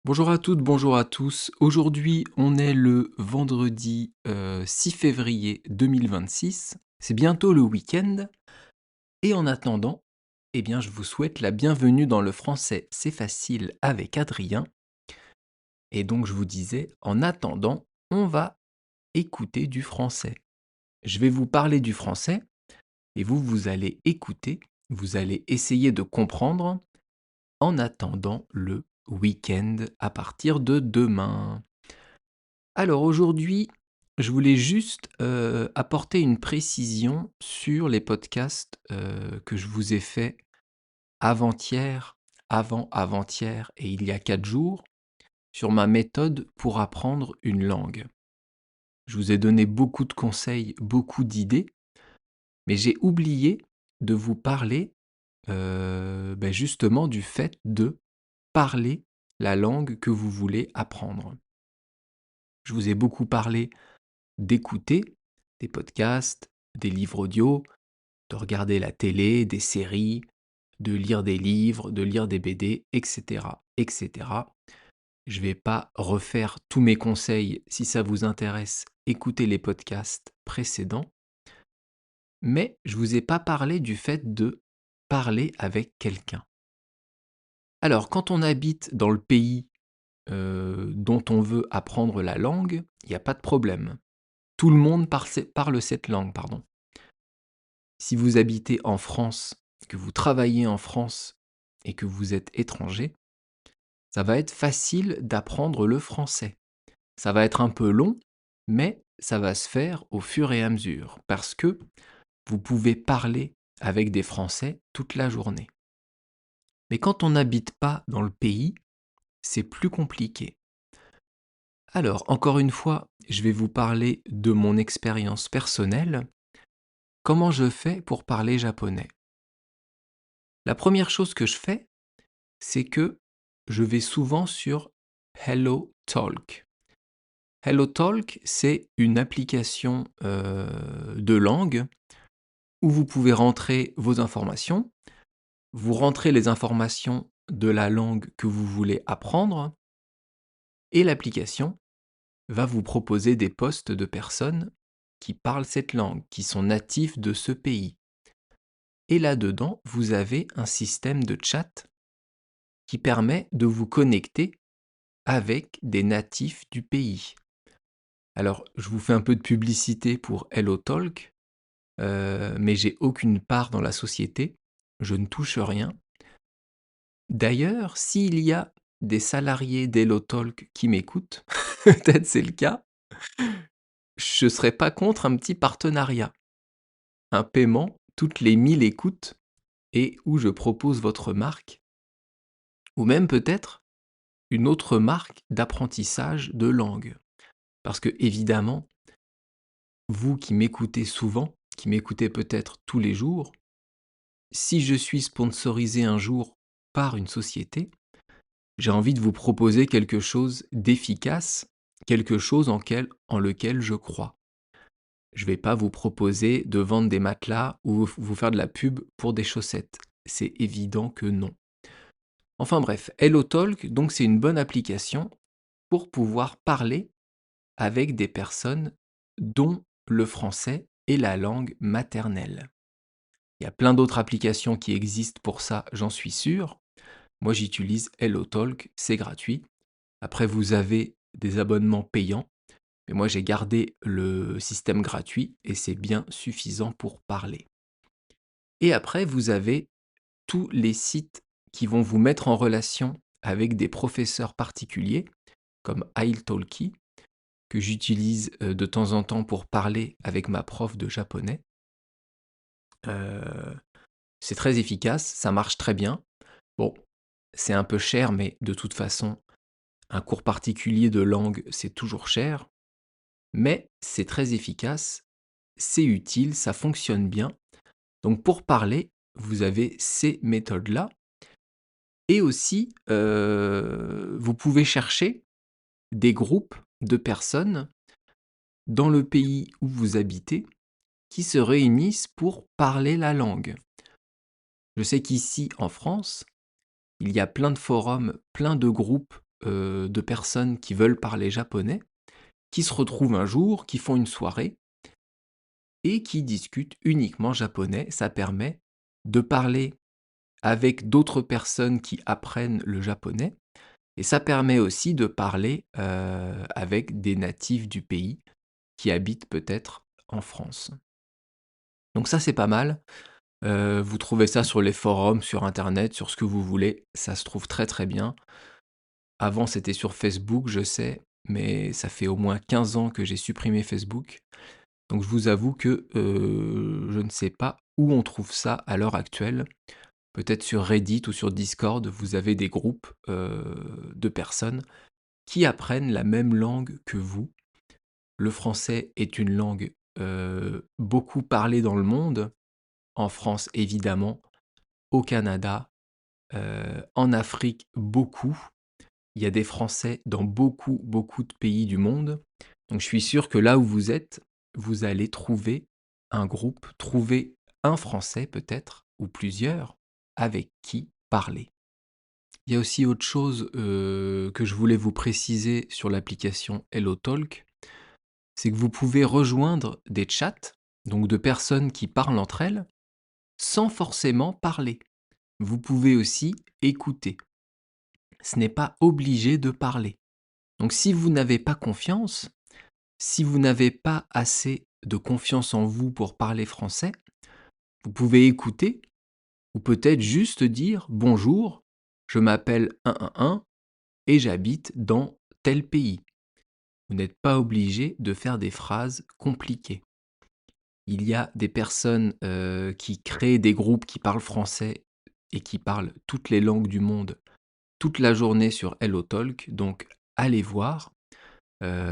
Bonjour à toutes, bonjour à tous. Aujourd'hui, on est le vendredi 6 février 2026. C'est bientôt le week-end. Et en attendant, eh bien, je vous souhaite la bienvenue dans le français C'est facile avec Adrien. Et donc, je vous disais, en attendant, on va écouter du français. Je vais vous parler du français et vous allez écouter, vous allez essayer de comprendre en attendant le week-end à partir de demain. Alors aujourd'hui, je voulais juste, apporter une précision sur les podcasts, que je vous ai faits avant-hier, avant-avant-hier et il y a 4 jours, sur ma méthode pour apprendre une langue. Je vous ai donné beaucoup de conseils, beaucoup d'idées, mais j'ai oublié de vous parler, justement du fait de parler la langue que vous voulez apprendre. Je vous ai beaucoup parlé d'écouter des podcasts, des livres audio, de regarder la télé, des séries, de lire des livres, de lire des BD, etc., etc. Je ne vais pas refaire tous mes conseils. Si ça vous intéresse, écoutez les podcasts précédents. Mais je ne vous ai pas parlé du fait de parler avec quelqu'un. Alors, quand on habite dans le pays dont on veut apprendre la langue, il n'y a pas de problème. Tout le monde parle cette langue, pardon. Si vous habitez en France, que vous travaillez en France et que vous êtes étranger, ça va être facile d'apprendre le français. Ça va être un peu long, mais ça va se faire au fur et à mesure parce que vous pouvez parler avec des Français toute la journée. Mais quand on n'habite pas dans le pays, c'est plus compliqué. Alors, encore une fois, je vais vous parler de mon expérience personnelle. Comment je fais pour parler japonais? La première chose que je fais, c'est que je vais souvent sur HelloTalk. HelloTalk, c'est une application de langue où vous pouvez rentrer vos informations. Vous rentrez les informations de la langue que vous voulez apprendre et l'application va vous proposer des posts de personnes qui parlent cette langue, qui sont natifs de ce pays. Et là-dedans, vous avez un système de chat qui permet de vous connecter avec des natifs du pays. Alors, je vous fais un peu de publicité pour HelloTalk, mais j'ai aucune part dans la société, je ne touche rien. D'ailleurs, s'il y a des salariés d'HelloTalk qui m'écoutent, peut-être c'est le cas, je ne serais pas contre un petit partenariat, un paiement toutes les 1000 écoutes et où je propose votre marque, ou même peut-être une autre marque d'apprentissage de langue. Parce que évidemment, vous qui m'écoutez souvent, qui m'écoutez peut-être tous les jours, si je suis sponsorisé un jour par une société, j'ai envie de vous proposer quelque chose d'efficace, quelque chose en lequel je crois. Je ne vais pas vous proposer de vendre des matelas ou vous faire de la pub pour des chaussettes. C'est évident que non. Enfin bref, HelloTalk, donc c'est une bonne application pour pouvoir parler avec des personnes dont le français est la langue maternelle. Il y a plein d'autres applications qui existent pour ça, j'en suis sûr. Moi, j'utilise HelloTalk, c'est gratuit. Après, vous avez des abonnements payants, mais moi, j'ai gardé le système gratuit et c'est bien suffisant pour parler. Et après, vous avez tous les sites qui vont vous mettre en relation avec des professeurs particuliers, comme italki, que j'utilise de temps en temps pour parler avec ma prof de japonais. Euh, c'est très efficace, ça marche très bien. Bon, c'est un peu cher, mais de toute façon, un cours particulier de langue, c'est toujours cher. Mais c'est très efficace, c'est utile, ça fonctionne bien. Donc pour parler, vous avez ces méthodes-là. Et aussi, vous pouvez chercher des groupes de personnes dans le pays où vous habitez qui se réunissent pour parler la langue. Je sais qu'ici, en France, il y a plein de forums, plein de groupes de personnes qui veulent parler japonais, qui se retrouvent un jour, qui font une soirée et qui discutent uniquement japonais. Ça permet de parler avec d'autres personnes qui apprennent le japonais et ça permet aussi de parler, avec des natifs du pays qui habitent peut-être en France. Donc ça, c'est pas mal. Vous trouvez ça sur les forums, sur internet, sur ce que vous voulez. Ça se trouve très, très bien. Avant, c'était sur Facebook, je sais, mais ça fait au moins 15 ans que j'ai supprimé Facebook. Donc je vous avoue que, je ne sais pas où on trouve ça à l'heure actuelle. Peut-être sur Reddit ou sur Discord, vous avez des groupes, de personnes qui apprennent la même langue que vous. Le français est une langue, beaucoup parlée dans le monde, en France évidemment, au Canada, en Afrique beaucoup. Il y a des Français dans beaucoup, beaucoup de pays du monde. Donc je suis sûr que là où vous êtes, vous allez trouver un groupe, trouver un Français peut-être, ou plusieurs, avec qui parler. Il y a aussi autre chose, que je voulais vous préciser sur l'application HelloTalk, c'est que vous pouvez rejoindre des chats, donc de personnes qui parlent entre elles, sans forcément parler. Vous pouvez aussi écouter. Ce n'est pas obligé de parler. Donc si vous n'avez pas confiance, si vous n'avez pas assez de confiance en vous pour parler français, vous pouvez écouter ou peut-être juste dire bonjour, je m'appelle 111 et j'habite dans tel pays. Vous n'êtes pas obligé de faire des phrases compliquées. Il y a des personnes qui créent des groupes qui parlent français et qui parlent toutes les langues du monde toute la journée sur HelloTalk, donc allez voir.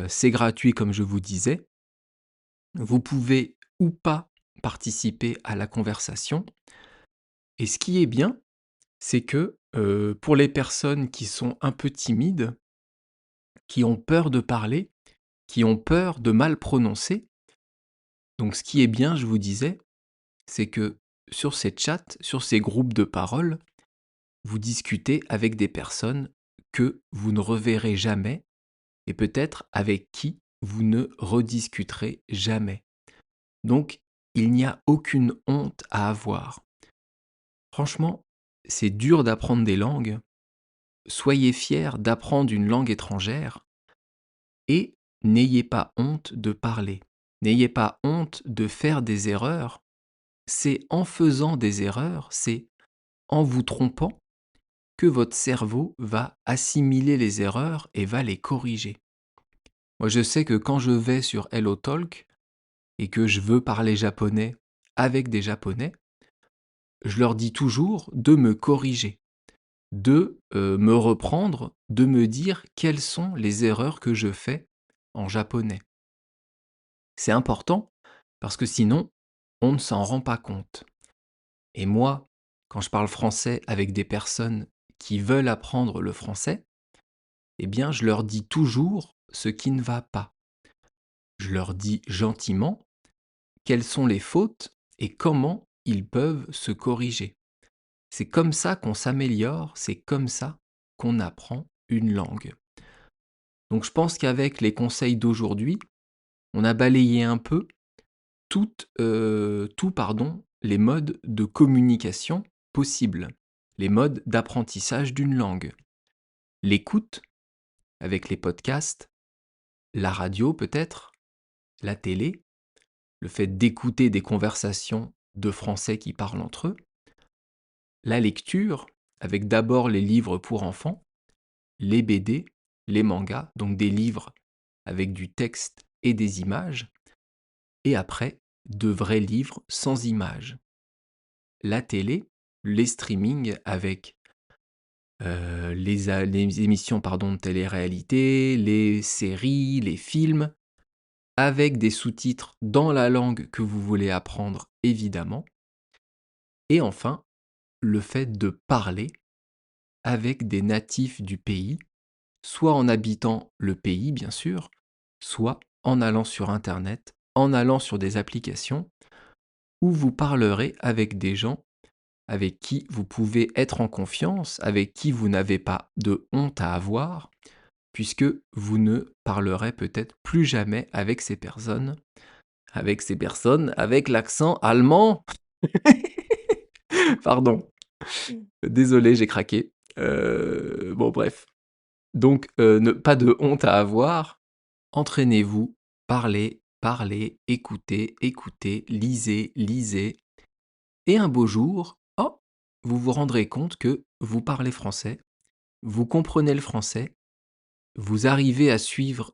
C'est gratuit comme je vous disais. Vous pouvez ou pas participer à la conversation. Et ce qui est bien, c'est que pour les personnes qui sont un peu timides, qui ont peur de parler, qui ont peur de mal prononcer, donc ce qui est bien, je vous disais, c'est que sur ces chats, sur ces groupes de parole, vous discutez avec des personnes que vous ne reverrez jamais et peut-être avec qui vous ne rediscuterez jamais. Donc, il n'y a aucune honte à avoir. Franchement, c'est dur d'apprendre des langues. Soyez fiers d'apprendre une langue étrangère et n'ayez pas honte de parler. N'ayez pas honte de faire des erreurs. C'est en faisant des erreurs, c'est en vous trompant que votre cerveau va assimiler les erreurs et va les corriger. Moi, je sais que quand je vais sur HelloTalk et que je veux parler japonais avec des japonais, je leur dis toujours de me corriger, de me reprendre, de me dire quelles sont les erreurs que je fais en japonais. C'est important parce que sinon, on ne s'en rend pas compte. Et moi, quand je parle français avec des personnes qui veulent apprendre le français, eh bien, je leur dis toujours ce qui ne va pas. Je leur dis gentiment quelles sont les fautes et comment ils peuvent se corriger. C'est comme ça qu'on s'améliore, c'est comme ça qu'on apprend une langue. Donc je pense qu'avec les conseils d'aujourd'hui, on a balayé un peu les modes de communication possibles, les modes d'apprentissage d'une langue. L'écoute, avec les podcasts, la radio peut-être, la télé, le fait d'écouter des conversations de Français qui parlent entre eux, la lecture, avec d'abord les livres pour enfants, les BD, les mangas, donc des livres avec du texte et des images, et après, de vrais livres sans images. La télé, les streamings avec les émissions de télé-réalité, les séries, les films, avec des sous-titres dans la langue que vous voulez apprendre, évidemment. Et enfin, le fait de parler avec des natifs du pays, soit en habitant le pays, bien sûr, soit en allant sur Internet, en allant sur des applications, où vous parlerez avec des gens avec qui vous pouvez être en confiance, avec qui vous n'avez pas de honte à avoir, puisque vous ne parlerez peut-être plus jamais avec ces personnes avec l'accent allemand. Pardon, désolé, j'ai craqué. Bon bref. Donc pas de honte à avoir, entraînez-vous, parlez, parlez, écoutez, écoutez, lisez, lisez et un beau jour, oh, vous vous rendrez compte que vous parlez français, vous comprenez le français, vous arrivez à suivre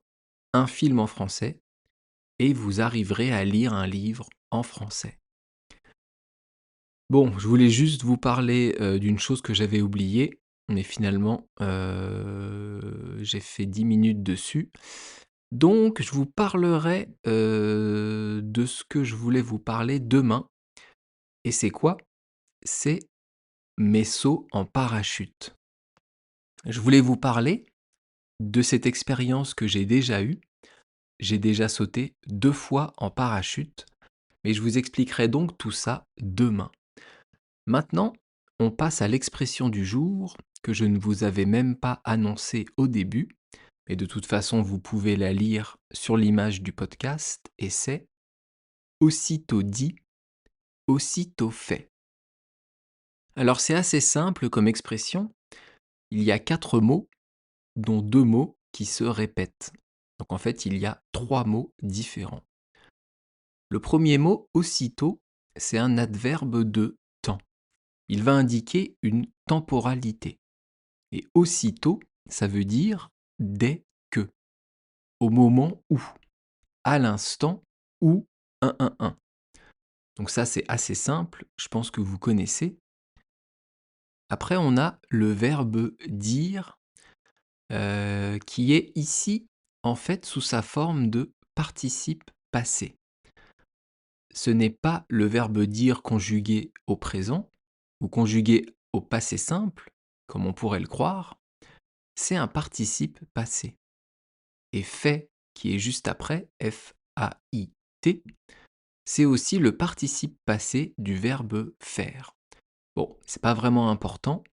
un film en français et vous arriverez à lire un livre en français. Bon, je voulais juste vous parler, d'une chose que j'avais oubliée, mais finalement, j'ai fait 10 minutes dessus. Donc je vous parlerai, de ce que je voulais vous parler demain et c'est quoi? C'est mes sauts en parachute. Je voulais vous parler de cette expérience que j'ai déjà eue. J'ai déjà sauté 2 fois en parachute, mais je vous expliquerai donc tout ça demain. Maintenant, on passe à l'expression du jour que je ne vous avais même pas annoncée au début, mais de toute façon vous pouvez la lire sur l'image du podcast et c'est aussitôt dit, aussitôt fait. Alors c'est assez simple comme expression, il y a 4 mots, dont 2 mots qui se répètent. Donc en fait il y a 3 mots différents. Le premier mot, aussitôt, c'est un adverbe de temps. Il va indiquer une temporalité. Et aussitôt, ça veut dire dès que, au moment où, à l'instant où, un. Donc ça, c'est assez simple, je pense que vous connaissez. Après, on a le verbe dire, qui est ici, en fait, sous sa forme de participe passé. Ce n'est pas le verbe dire conjugué au présent ou conjugué au passé simple, comme on pourrait le croire, c'est un participe passé. Et fait, qui est juste après, F-A-I-T, c'est aussi le participe passé du verbe faire. Bon, c'est pas vraiment important,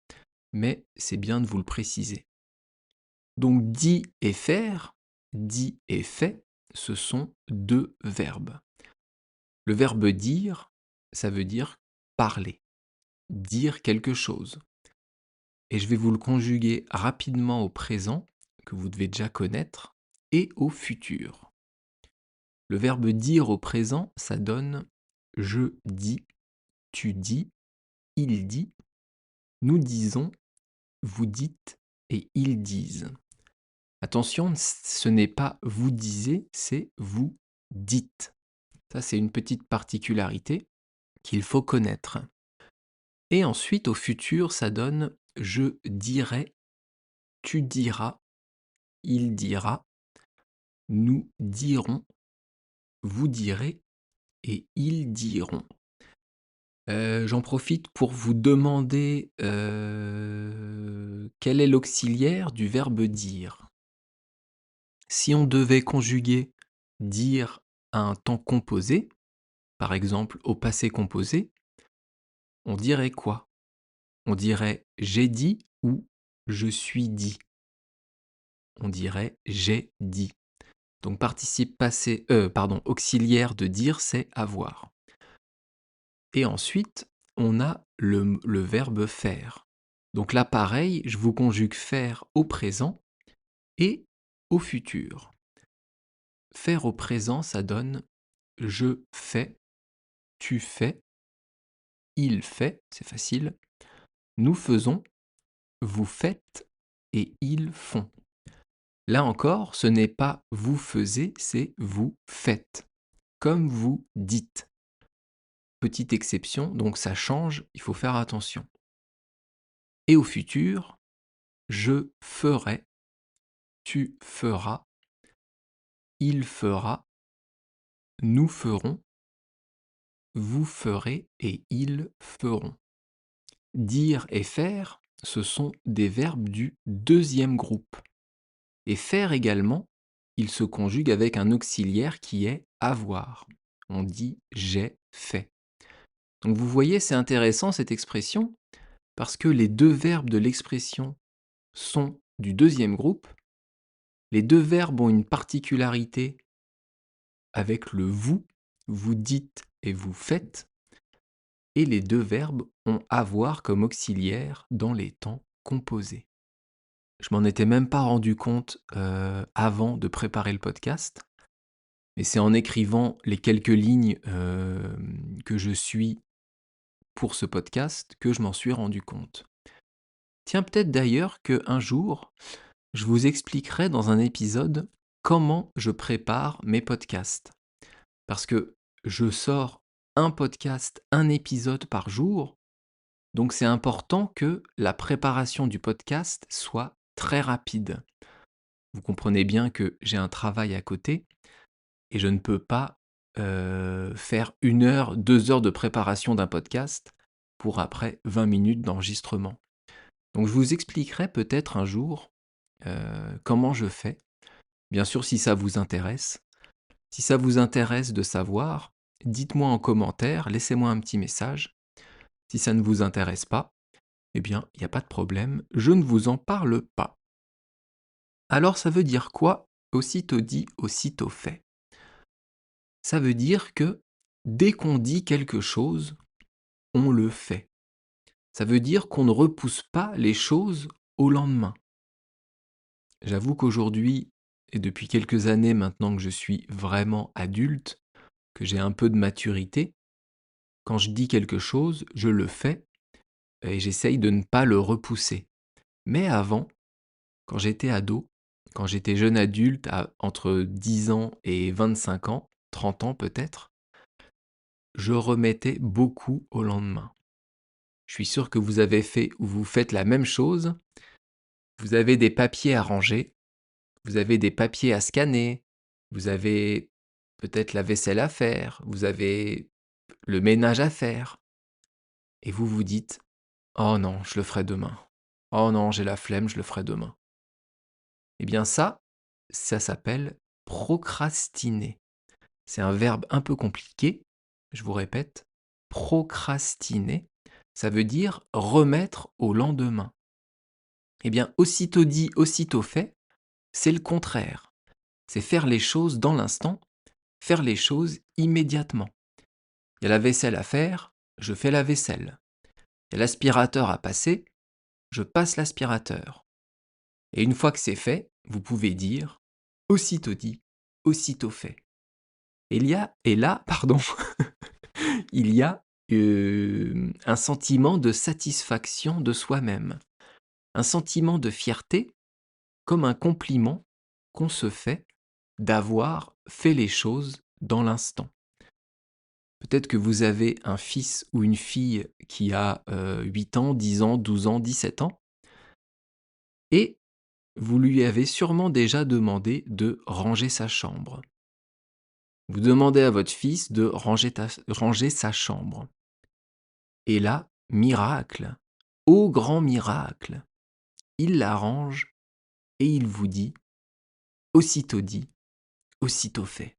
mais c'est bien de vous le préciser. Donc dit et fait, ce sont 2 verbes. Le verbe dire, ça veut dire parler, dire quelque chose. Et je vais vous le conjuguer rapidement au présent, que vous devez déjà connaître, et au futur. Le verbe dire au présent, ça donne je dis, tu dis, il dit, nous disons, vous dites et ils disent. Attention, ce n'est pas vous disiez, c'est vous dites. Ça, c'est une petite particularité qu'il faut connaître. Et ensuite, au futur, ça donne je dirai, tu diras, il dira, nous dirons, vous direz et ils diront. J'en profite pour vous demander, quel est l'auxiliaire du verbe dire? Si on devait conjuguer dire à un temps composé, par exemple au passé composé, on dirait quoi? On dirait j'ai dit ou je suis dit. On dirait j'ai dit. Donc participe passé, auxiliaire de dire, c'est avoir. Et ensuite, on a le verbe faire. Donc là, pareil, je vous conjugue faire au présent et au futur. Faire au présent, ça donne je fais, tu fais, il fait, c'est facile, nous faisons, vous faites et ils font. Là encore, ce n'est pas vous faisiez, c'est vous faites, comme vous dites. Petite exception, donc ça change, il faut faire attention. Et au futur, je ferai, tu feras, il fera, nous ferons, vous ferez et ils feront. Dire et faire, ce sont des verbes du deuxième groupe. Et faire également, il se conjugue avec un auxiliaire qui est avoir. On dit j'ai fait. Donc vous voyez, c'est intéressant cette expression parce que les 2 verbes de l'expression sont du deuxième groupe Les 2 verbes ont une particularité avec le vous dites et vous faites, et les 2 verbes ont avoir comme auxiliaire dans les temps composés. Je m'en étais même pas rendu compte, avant de préparer le podcast, mais c'est en écrivant les quelques lignes, que je suis pour ce podcast que je m'en suis rendu compte. Tiens, peut-être d'ailleurs qu'un jour, je vous expliquerai dans un épisode comment je prépare mes podcasts. Parce que je sors un podcast, un épisode par jour, donc c'est important que la préparation du podcast soit très rapide. Vous comprenez bien que j'ai un travail à côté et je ne peux pas faire 1 heure, 2 heures de préparation d'un podcast pour après 20 minutes d'enregistrement. Donc je vous expliquerai peut-être un jour comment je fais. Bien sûr, si ça vous intéresse. Si ça vous intéresse de savoir, dites-moi en commentaire, laissez-moi un petit message. Si ça ne vous intéresse pas, eh bien, il n'y a pas de problème, je ne vous en parle pas. Alors ça veut dire quoi? Aussitôt dit, aussitôt fait. Ça veut dire que dès qu'on dit quelque chose, on le fait. Ça veut dire qu'on ne repousse pas les choses au lendemain. J'avoue qu'aujourd'hui, et depuis quelques années maintenant que je suis vraiment adulte, que j'ai un peu de maturité, quand je dis quelque chose, je le fais et j'essaye de ne pas le repousser. Mais avant, quand j'étais ado, quand j'étais jeune adulte, entre 10 ans et 25 ans, 30 ans peut-être, je remettais beaucoup au lendemain. Je suis sûr que vous avez fait ou vous faites la même chose. Vous avez des papiers à ranger, vous avez des papiers à scanner, vous avez peut-être la vaisselle à faire, vous avez le ménage à faire. Et vous vous dites: «Oh non, je le ferai demain. Oh non, j'ai la flemme, je le ferai demain». Eh bien ça s'appelle procrastiner. C'est un verbe un peu compliqué, je vous répète, procrastiner, ça veut dire remettre au lendemain. Eh bien, aussitôt dit, aussitôt fait, c'est le contraire. C'est faire les choses dans l'instant, faire les choses immédiatement. Il y a la vaisselle à faire, je fais la vaisselle. Il y a l'aspirateur à passer, je passe l'aspirateur. Et une fois que c'est fait, vous pouvez dire aussitôt dit, aussitôt fait. Et là, pardon, il y a un sentiment de satisfaction de soi-même, un sentiment de fierté, comme un compliment qu'on se fait d'avoir fait les choses dans l'instant. Peut-être que vous avez un fils ou une fille qui a 8 ans, 10 ans, 12 ans, 17 ans, et vous lui avez sûrement déjà demandé de ranger sa chambre. Vous demandez à votre fils de ranger sa chambre. Et là, miracle, ô grand miracle, il la range et il vous dit, aussitôt fait.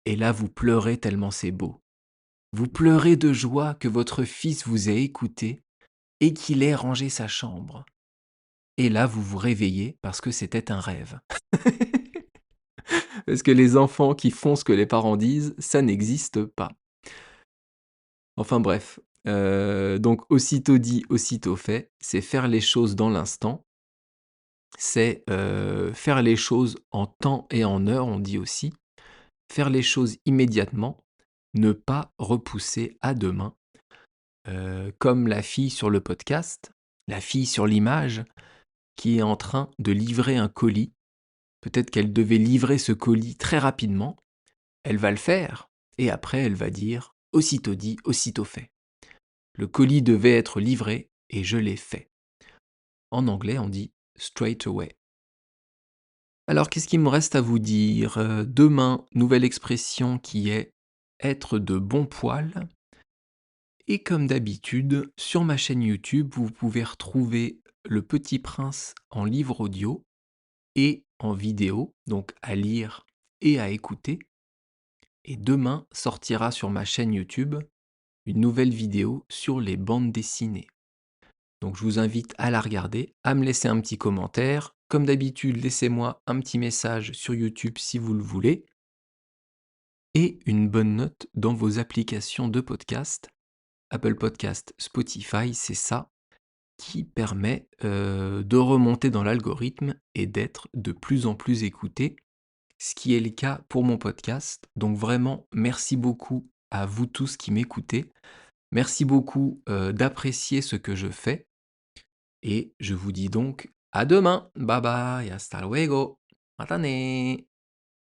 Et là, vous pleurez tellement c'est beau. Vous pleurez de joie que votre fils vous ait écouté et qu'il ait rangé sa chambre. Et là, vous vous réveillez parce que c'était un rêve. Parce que les enfants qui font ce que les parents disent, ça n'existe pas. Enfin bref, donc aussitôt dit, aussitôt fait, c'est faire les choses dans l'instant, c'est, faire les choses en temps et en heure, on dit aussi. Faire les choses immédiatement, ne pas repousser à demain, comme la fille sur le podcast, la fille sur l'image qui est en train de livrer un colis. Peut-être qu'elle devait livrer ce colis très rapidement, elle va le faire et après elle va dire: «Aussitôt dit, aussitôt fait». Le colis devait être livré et je l'ai fait. En anglais, on dit straight away. Alors, qu'est-ce qu'il me reste à vous dire? Demain, nouvelle expression qui est être de bon poil. Et comme d'habitude, sur ma chaîne YouTube, vous pouvez retrouver Le Petit Prince en livre audio et en vidéo, donc à lire et à écouter. Et demain sortira sur ma chaîne YouTube une nouvelle vidéo sur les bandes dessinées. Donc je vous invite à la regarder, à me laisser un petit commentaire Comme d'habitude, laissez-moi un petit message sur YouTube si vous le voulez et une bonne note dans vos applications de podcast. Apple Podcast, Spotify, c'est ça qui permet, de remonter dans l'algorithme et d'être de plus en plus écouté, ce qui est le cas pour mon podcast. Donc vraiment merci beaucoup à vous tous qui m'écoutez. Merci beaucoup, d'apprécier ce que je fais et je vous dis donc à demain. Bye bye, hasta luego. Matane.